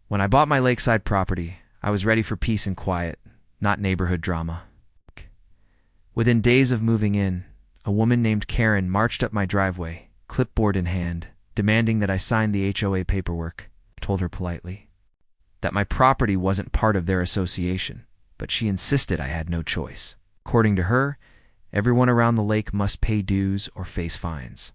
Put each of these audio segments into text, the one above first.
When I bought my lakeside property, I was ready for peace and quiet, not neighborhood drama. Within days of moving in, a woman named Karen marched up my driveway, clipboard in hand, demanding that I sign the HOA paperwork. I told her politely that my property wasn't part of their association, but she insisted I had no choice. According to her, everyone around the lake must pay dues or face fines.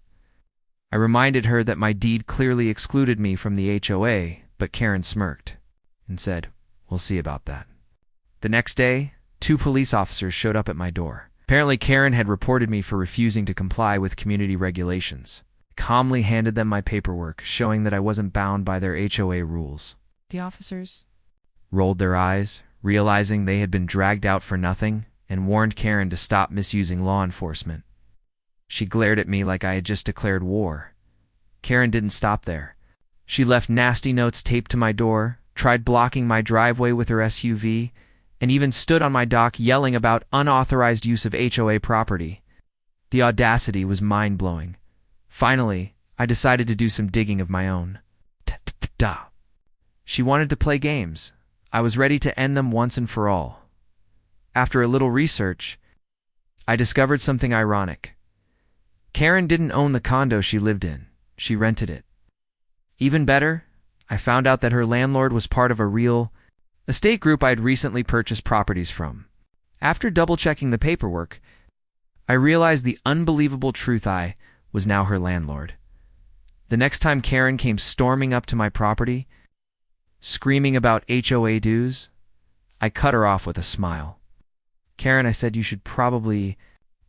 I reminded her that my deed clearly excluded me from the HOA, but Karen smirked and said, "We'll see about that." The next day, 2 police officers showed up at my door. Apparently, Karen had reported me for refusing to comply with community regulations. I calmly handed them my paperwork, showing that I wasn't bound by their HOA rules. The officers Rolled their eyes, realizing they had been dragged out for nothing, and warned Karen to stop misusing law enforcement. She glared at me like I had just declared war. Karen didn't stop there. She left nasty notes taped to my door, tried blocking my driveway with her SUV, and even stood on my dock yelling about unauthorized use of HOA property. The audacity was mind-blowing. Finally, I decided to do some digging of my own. Ta-ta-ta. She wanted to play games. I was ready to end them once and for all. After a little research, I discovered something ironic. Karen didn't own the condo she lived in. She rented it. Even better, I found out that her landlord was part of a real estate group I'd recently purchased properties from. After double-checking the paperwork, I realized the unbelievable truth: I was now her landlord. The next time Karen came storming up to my property, screaming about HOA dues, I cut her off with a smile. "Karen," I said, "you should probably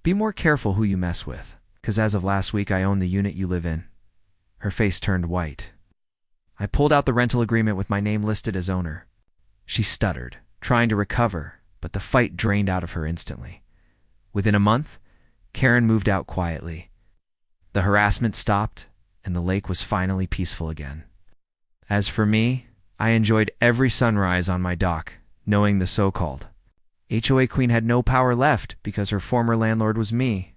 be more careful who you mess with, because as of last week I own the unit you live in." Her face turned white. I pulled out the rental agreement with my name listed as owner. She stuttered, trying to recover, but the fight drained out of her instantly. Within a month, Karen moved out quietly. The harassment stopped, and the lake was finally peaceful again. As for me, I enjoyed every sunrise on my dock, knowing the so-called HOA queen had no power left because her former landlord was me.